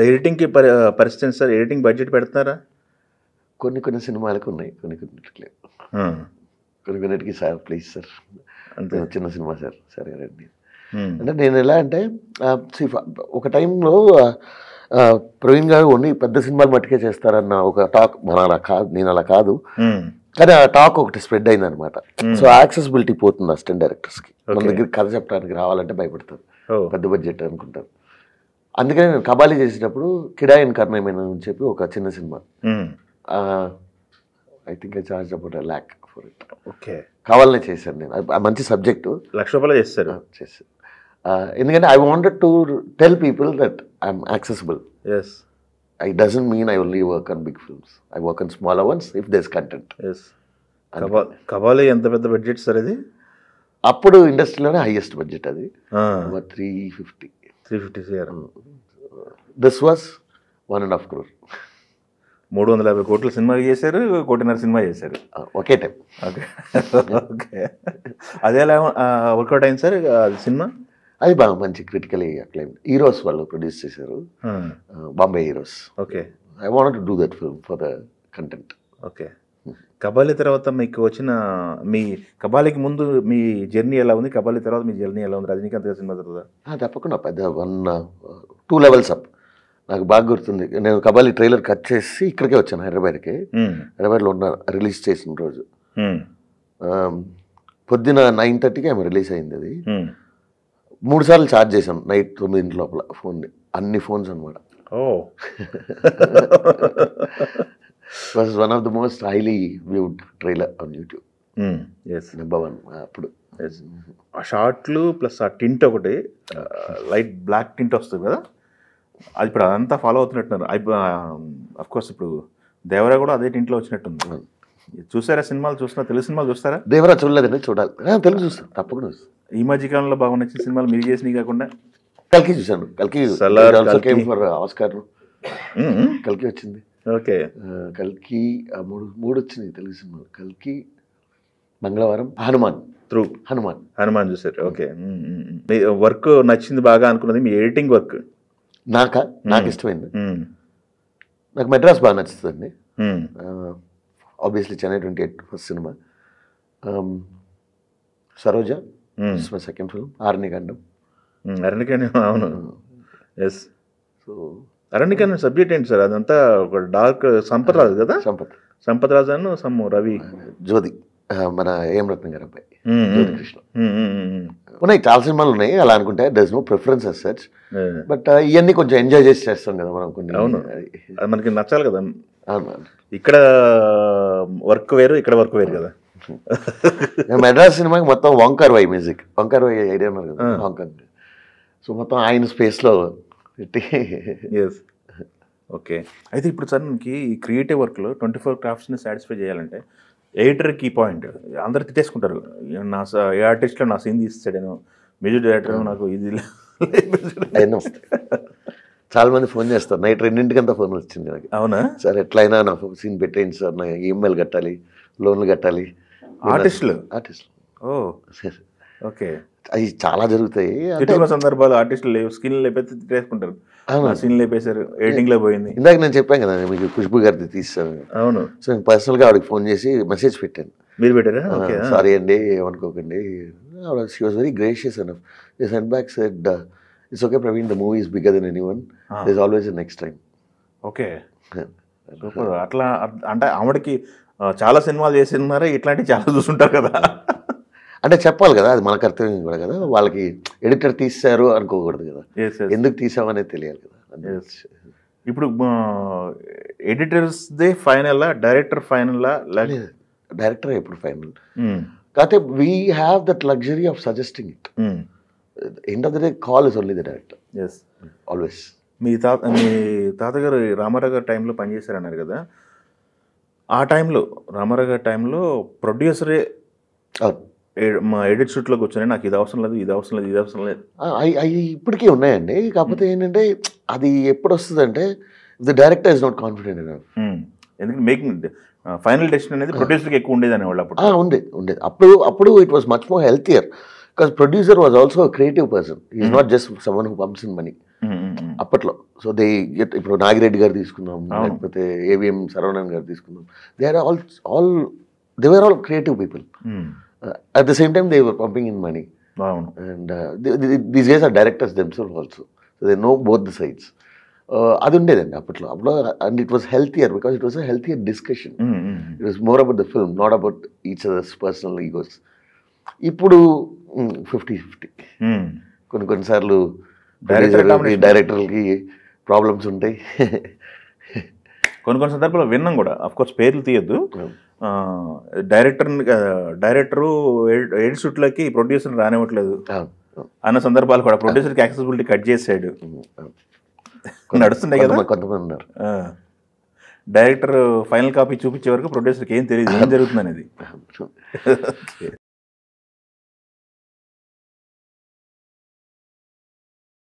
ఎడిటింగ్కి పరిస్థితి sir, editing budget పెడుతున్నారా? కొన్ని సినిమాలకు ఉన్నాయి, కొన్నిటికి లేవు. కొన్నిటికి సార్ ప్లీజ్ సార్ అంతే, చిన్న సినిమా సార్ సరే రండి అంటే. నేను ఎలా అంటే ఒక టైంలో ప్రవీణ్ గారు ఓన్లీ పెద్ద సినిమాలు మట్టుకే చేస్తారన్న ఒక టాక్, అలా కాదు, నేను అలా కాదు. కానీ ఆ టాక్ ఒకటి స్ప్రెడ్ అయింది అనమాట. సో యాక్సెసిబిలిటీ పోతుంది అసిస్టెంట్ డైరెక్టర్స్కి. మన దగ్గర కథ చెప్పడానికి రావాలంటే భయపడతారు, పెద్ద బడ్జెట్ అనుకుంటారు. అందుకని నేను కబాలి చేసేటప్పుడు కిడాయిన్ కర్ణమైన అని చెప్పి ఒక చిన్న cinema, I think I charge about $1 lakh for it. Okay, కావాలనే చేశాను నేను. మంచి సబ్జెక్టు, ₹1,00,000 చేస్తారు. ఎందుకంటే I wanted to tell people that I'm accessible. It doesn't mean I only work on big films. I work on smaller ones if there's content. Kabali ఎంత పెద్ద budget sir ఇది? అప్పుడు ఇండస్ట్రీలోనే హైయెస్ట్ బడ్జెట్ అది, 350 crore. This was 1.5 crore. 350 కోట్ల cinema చేశారు, 1.5 కోటి cinema చేశారు ఒకే time. Okay okay, అదే ఎలా వర్కౌట్ అయింది సార్ సినిమా? అది బాగా మంచి క్రిటికలీ అక్లైమ్డ్. హీరోస్ వాళ్ళు ప్రొడ్యూస్ చేశారు, Bombay heroes. Okay, I wanted to do that film for the content. Okay, Kabali తర్వాత మీకు వచ్చిన, మీ కబాలికి ముందు మీ జర్నీ ఎలా ఉంది, కబాలి తర్వాత మీ జర్నీ ఎలా ఉంది రజనీకాంత్ గారి సినిమా తర్వాత? తప్పకుండా పెద్ద 2 levels అప్. నాకు బాగా గుర్తుంది, నేను కబాలి ట్రైలర్ కట్ చేసి ఇక్కడికే వచ్చాను హైదరాబాద్కి. హైదరాబాద్లో ఉన్న రిలీజ్ చేసిన రోజు పొద్దున 9:30కి ఆమె రిలీజ్ అయింది. అది 3 సార్లు ఛార్జ్ చేశాను నైట్ 9 లోపల ఫోన్ని, అన్ని ఫోన్స్ అనమాట. Was one of the most highly viewed trailer on YouTube. Number 1 అప్పుడు. ఆ షార్ట్లు ప్లస్ ఆ టింట్ ఒకటి లైట్ బ్లాక్ టింట్ వస్తుంది కదా, అది ఇప్పుడు అదంతా ఫాలో అవుతున్నట్టున్నారు. అఫ్కోర్స్ ఇప్పుడు దేవరా కూడా అదే టింట్లో వచ్చినట్టుంది. చూసారా సినిమాలు? చూస్తున్నా, తెలుగు సినిమాలు చూస్తారా? దేవరా చూడలేదండి, చూడాలి. తెలుగు చూస్తాను, తప్పకుండా చూస్తాను. ఈ మధ్య కాలంలో బాగా నచ్చిన సినిమాలు మీరు చేసినవి కాకుండా? కల్కి చూశాను. కల్కి ఫర్ ఆస్కార్, కల్కి వచ్చింది. ఓకే, కల్కి 3 వచ్చినాయి తెలుగు సినిమాలు. కల్కి, మంగళవారం, హనుమాన్ చూసారు. ఓకే, మీ వర్క్ నచ్చింది బాగా అనుకున్నది మీ ఎడిటింగ్ వర్క్? నాకు ఇష్టమైంది. నాకు మెడ్రాస్ బాగా నచ్చుతుందండి. Obviously Chennai 28 first cinema. Saroja my second film. Aranyakandam. అవును, ఎస్. సో అరణ్యకాండం సబ్జెక్ట్ ఏంటి సార్? అదంతా ఒక డార్క్ సంపత్ రాజు కదా? సంపత్ రాజు అను రవి జ్యోతి, మన ఏం రత్నం గారు అబ్బాయి, జ్యోతి కృష్ణ. ఉన్నాయి, చాలా సినిమాలు ఉన్నాయి అలా అనుకుంటే. There is no preference as such, but ఇవన్నీ కొంచెం ఎంజాయ్ చేసి చేస్తాం కదా మనం కొన్ని. అవును, అది మనకి నచ్చాలి కదా. ఇక్కడ వర్క్ వేరు, ఇక్కడ వర్క్ వేరు కదా. మెడ్రాస్ సినిమాకి మొత్తం వంకర్ వై మ్యూజిక్, వంకర్ వై ఐడియా ఉన్నారు కదా, వంకర్. సో మొత్తం ఆయన స్పేస్లో పెట్టి. ఓకే, అయితే ఇప్పుడు సార్ మనకి ఈ క్రియేటివ్ వర్క్లో 24 క్రాఫ్ట్స్ని సాటిస్ఫై చేయాలంటే ఎడిటర్ కీ పాయింట్. అందరు తిట్టేసుకుంటారు, ఏ ఆర్టిస్ట్లో నా సీన్ తీస్తాడేనో, మ్యూజిక్ డైరెక్టర్ నాకు ఇది. చాలా మంది ఫోన్ చేస్తారు, నైట్ 2:00 ఫోన్ వచ్చింది నాకు. అవునా సార్, ఎట్లయినా నా సీన్ పెట్టేయండి సార్, నా ఈమెయిల్ కట్టాలి, లోన్లు కట్టాలి. ఆర్టిస్టులు. ఓ ఓకే, అవి చాలా జరుగుతాయి. సందర్భాలు ఆర్టిస్టులు స్కిన్ లేపేసి తిట్టేసుకుంటారు, సీన్ లేపేశారు, ఎడిటింగ్లో పోయింది. ఇందాక నేను చెప్పాను కదా మీకు, ఖుష్బు గారిది తీస్తాను. అవును. సో నేను పర్సనల్గా ఆవిడకి ఫోన్ చేసి మెసేజ్ పెట్టాను. మీరు పెట్టారా? సారీ అండి, ఏమనుకోకండి. She was very gracious enough. They sent back said, it's okay Praveen, the movie is bigger than anyone, there is always a next time. Okay, super. అట్లా అంటే ఆవిడకి చాలా సినిమాలు చేసి ఉన్నారా, ఇట్లాంటివి చాలా చూసుంటారు కదా. అంటే చెప్పాలి కదా, అది మన కర్తవ్యం కూడా కదా. వాళ్ళకి ఎడిటర్ తీశారు అనుకోకూడదు కదా, ఎందుకు తీసామనేది తెలియాలి కదా. ఇప్పుడు ఎడిటర్స్దే ఫైనల్, డైరెక్టర్ ఫైనల్? డైరెక్టర్ ఎప్పుడు ఫైనల్ కాకపోతే we have that luxury of suggesting it. End of the day call is only the director. Yes, always. మీ తాతగారు రామారావు గారు టైంలో పనిచేశారన్నారు కదా, ఆ టైంలో రామారావు గారి టైంలో ప్రొడ్యూసరే మా ఎడిట్ షూట్లో కూర్చొని నాకు ఇది అవసరం లేదు, ఇది అవసరం లేదు, ఇది అవసరం లేదు. అవి ఇప్పటికీ ఉన్నాయండి. కాకపోతే ఏంటంటే అది ఎప్పుడు వస్తుందంటే the director is not confident enough. ఎందుకంటే మేకింగ్ ఫైనల్ డెసిషన్ అనేది ప్రొడ్యూసర్కి ఎక్కువ ఉండేది అనేవాళ్ళు అప్పుడు. ఉండేది అప్పుడు it was much more healthier, because producer was also creative person. Is not just someone who pumps in money. అప్పట్లో. సో దే గెట్, ఇప్పుడు నాగిరెడ్డి గారు తీసుకుందాం, లేకపోతే ఏవిఎం సరవణన్ గారు తీసుకుందాం, they are all they were all creative people. At the same time they were pumping in money. And these guys are directors themselves also, so they know both the sides. అది ఉండేదండి అప్పట్లో. And it was healthier because it was a healthier discussion. It was more about the film, not about each other's personal egos. ఇప్పుడు 50-50. కొన్నిసార్లు డైరెక్టర్లకి problems ఉంటాయి. కొన్ని సందర్భాల్లో విన్నాం కూడా, అఫ్ కోర్స్ పేర్లు తీయద్దు, డైరెక్టరు ఎయిడ్ షూట్లకి ప్రొడ్యూసర్ రానివ్వట్లేదు అన్న సందర్భాలు కూడా, ప్రొడ్యూసర్కి యాక్సెసిబిలిటీ కట్ చేసాడు నడుస్తున్నాయి కదా కొంతమంది ఉన్నారు. డైరెక్టర్ ఫైనల్ కాపీ చూపించే వరకు ప్రొడ్యూసర్కి ఏం తెలియదు ఏం జరుగుతుంది అనేది.